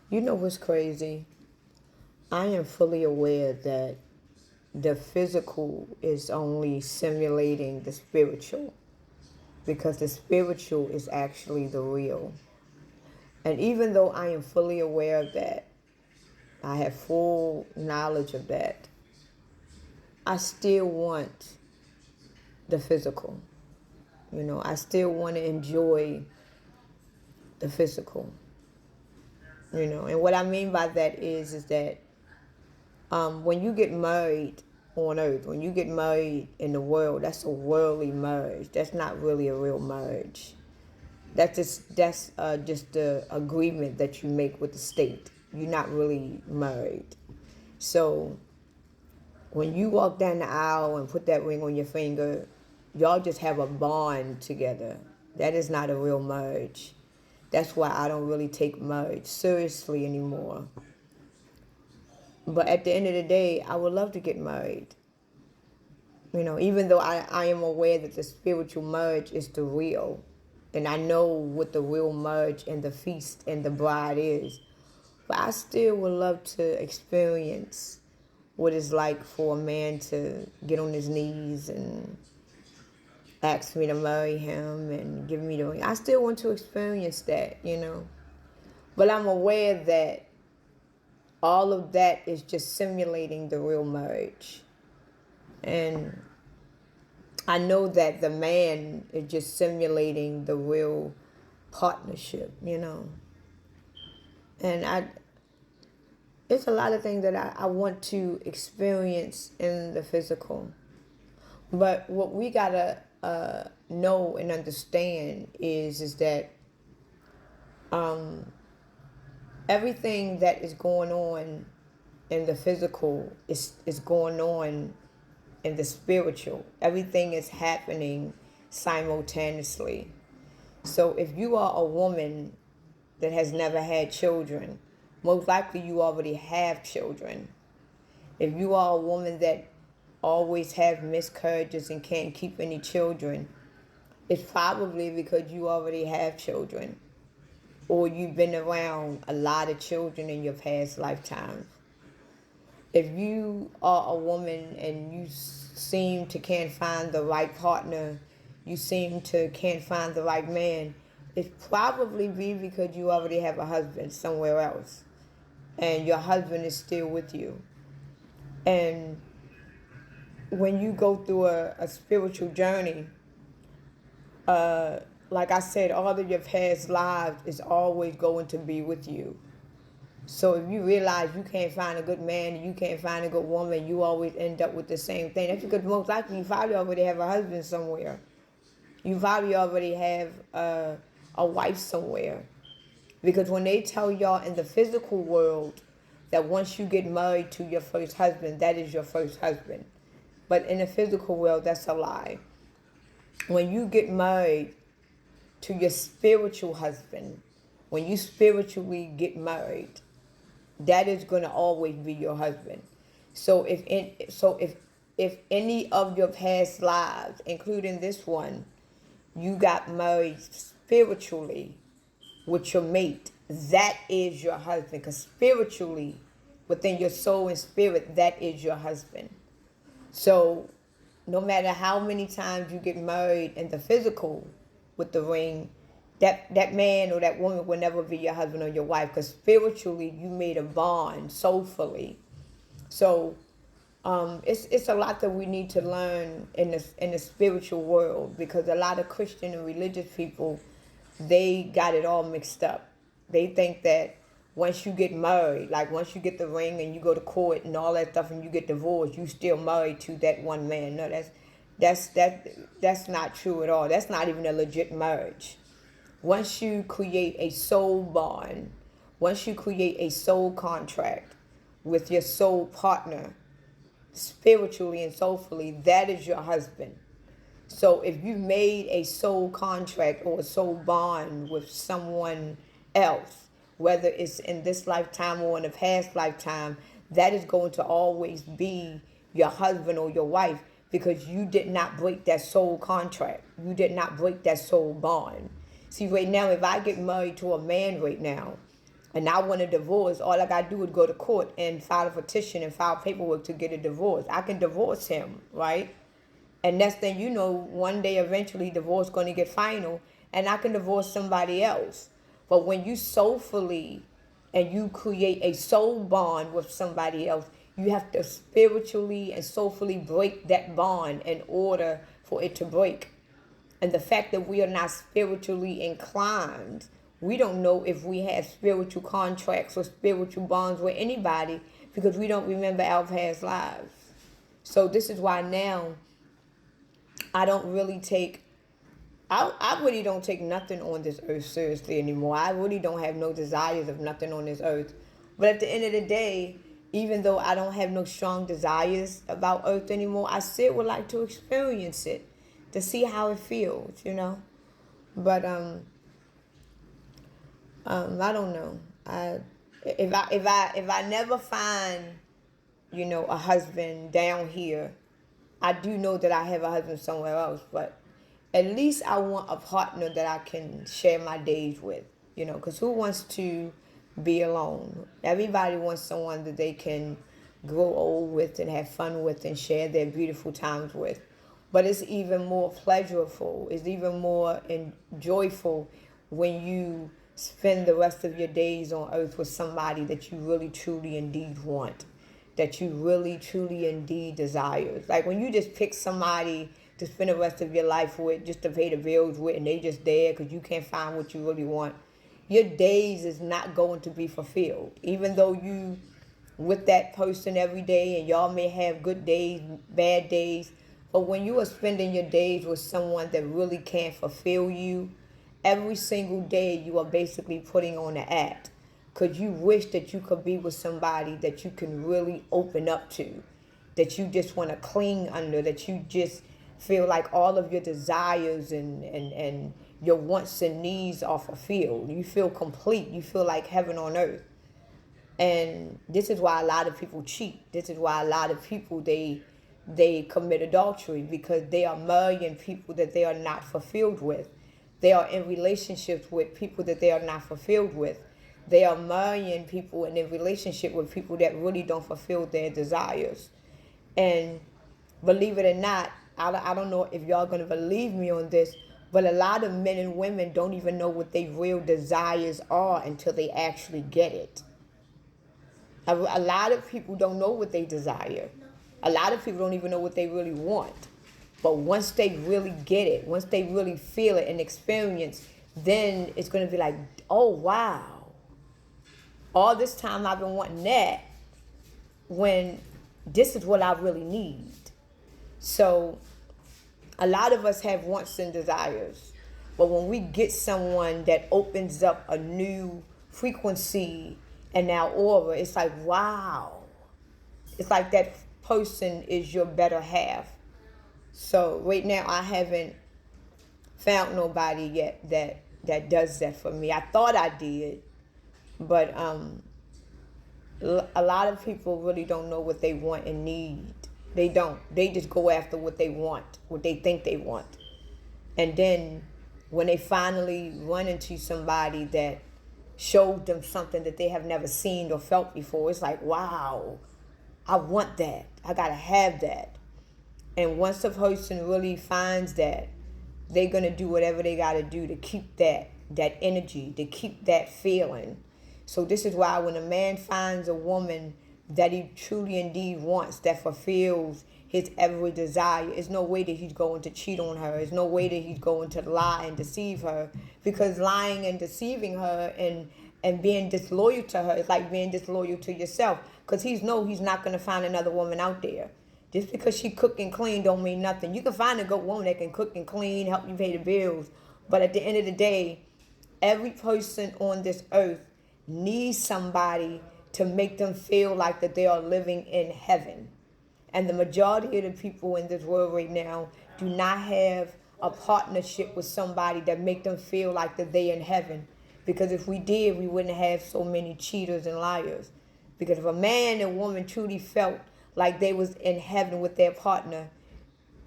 You know what's crazy? I am fully aware that the physical is only simulating the spiritual because the spiritual is actually the real. And even though I am fully aware of that, I have full knowledge of that, I still want the physical. I still want to enjoy the physical. And what I mean by that is that when you get married on earth, when you get married in the world, that's a worldly marriage. That's not really a real marriage. That's just the agreement that you make with the state. You're not really married. So when you walk down the aisle and put that ring on your finger, y'all just have a bond together. That is not a real marriage. That's why I don't really take marriage seriously anymore. But at the end of the day, I would love to get married. Even though I am aware that the spiritual marriage is the real. And I know what the real marriage and the feast and the bride is. But I still would love to experience what it's like for a man to get on his knees and ask me to marry him and give me the ring. I still want to experience that. But I'm aware that all of that is just simulating the real marriage. And I know that the man is just simulating the real partnership. And it's a lot of things that I want to experience in the physical. But what we gotta know and understand is that everything that is going on in the physical is going on in the spiritual. Everything is happening simultaneously. So if you are a woman that has never had children, most likely you already have children. If you are a woman that always have miscarriages and can't keep any children, it's probably because you already have children, or you've been around a lot of children in your past lifetimes. If you are a woman and you seem to can't find the right partner, you seem to can't find the right man, it's probably because you already have a husband somewhere else and your husband is still with you. And when you go through a spiritual journey, like I said, all of your past lives is always going to be with you. So if you realize you can't find a good man and you can't find a good woman, you always end up with the same thing. That's because most likely you probably already have a husband somewhere. You probably already have a wife somewhere. Because when they tell y'all in the physical world that once you get married to your first husband, that is your first husband. But in the physical world, that's a lie. When you get married to your spiritual husband, when you spiritually get married, that is going to always be your husband. So if any of your past lives, including this one, you got married spiritually with your mate, that is your husband. Because spiritually, within your soul and spirit, that is your husband. So no matter how many times you get married in the physical with the ring, that man or that woman will never be your husband or your wife, because spiritually you made a bond soulfully. So it's a lot that we need to learn in the spiritual world, because a lot of Christian and religious people, they got it all mixed up. They think that once you get married, like once you get the ring and you go to court and all that stuff and you get divorced, you still married to that one man. No, that's not true at all. That's not even a legit marriage. Once you create a soul bond, once you create a soul contract with your soul partner, spiritually and soulfully, that is your husband. So if you made a soul contract or a soul bond with someone else, whether it's in this lifetime or in a past lifetime, that is going to always be your husband or your wife, because you did not break that soul contract. You did not break that soul bond. See, right now, if I get married to a man right now, and I want a divorce, all I got to do is go to court and file a petition and file paperwork to get a divorce. I can divorce him, right? And next thing you know, one day eventually divorce going to get final, and I can divorce somebody else. But when you soulfully and you create a soul bond with somebody else, you have to spiritually and soulfully break that bond in order for it to break. And the fact that we are not spiritually inclined, we don't know if we have spiritual contracts or spiritual bonds with anybody because we don't remember our past lives. So this is why now I don't really take, I really don't take nothing on this earth seriously anymore. I really don't have no desires of nothing on this earth. But at the end of the day, even though I don't have no strong desires about earth anymore, I still would like to experience it, to see how it feels, you know. But I don't know. If I never find, you know, a husband down here, I do know that I have a husband somewhere else. But at least I want a partner that I can share my days with, you know. Because who wants to be alone? Everybody wants someone that they can grow old with and have fun with and share their beautiful times with. But it's even more pleasurable, it's even more joyful when you spend the rest of your days on earth with somebody that you really, truly, indeed want, that you really, truly, indeed desire. Like when you just pick somebody to spend the rest of your life with, just to pay the bills with, and they just there because you can't find what you really want, your days is not going to be fulfilled. Even though you with that person every day and y'all may have good days, bad days, but when you are spending your days with someone that really can't fulfill you, every single day you are basically putting on an act. Because you wish that you could be with somebody that you can really open up to, that you just want to cling under, that you just feel like all of your desires and your wants and needs are fulfilled. You feel complete. You feel like heaven on earth. And this is why a lot of people cheat. This is why a lot of people, they commit adultery, because they are marrying people that they are not fulfilled with. They are in relationships with people that they are not fulfilled with. They are marrying people and in relationship with people that really don't fulfill their desires. And believe it or not, I don't know if y'all going to believe me on this, but a lot of men and women don't even know what their real desires are until they actually get it. A lot of people don't know what they desire. A lot of people don't even know what they really want. But once they really get it, once they really feel it and experience, then it's going to be like, oh, wow. All this time I've been wanting that, when this is what I really need. So a lot of us have wants and desires. But when we get someone that opens up a new frequency in our aura, it's like, wow. It's like that person is your better half. So right now I haven't found nobody yet that does that for me. I thought I did, but a lot of people really don't know what they want and need. They don't. They just go after what they want, what they think they want. And then when they finally run into somebody that showed them something that they have never seen or felt before, it's like, wow, I want that. I gotta have that. And once a person really finds that, they're gonna do whatever they gotta do to keep that energy, to keep that feeling. So this is why when a man finds a woman that he truly indeed wants, that fulfills his every desire, there's no way that he's going to cheat on her. There's no way that he's going to lie and deceive her, because lying and deceiving her and being disloyal to her is like being disloyal to yourself, because he's not going to find another woman out there. Just because she cook and clean don't mean nothing. You can find a good woman that can cook and clean, help you pay the bills, but at the end of the day, every person on this earth needs somebody to make them feel like that they are living in heaven. And the majority of the people in this world right now do not have a partnership with somebody that make them feel like that they in heaven. Because if we did, we wouldn't have so many cheaters and liars. Because if a man and woman truly felt like they was in heaven with their partner,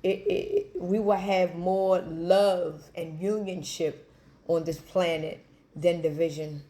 we will have more love and unionship on this planet than division.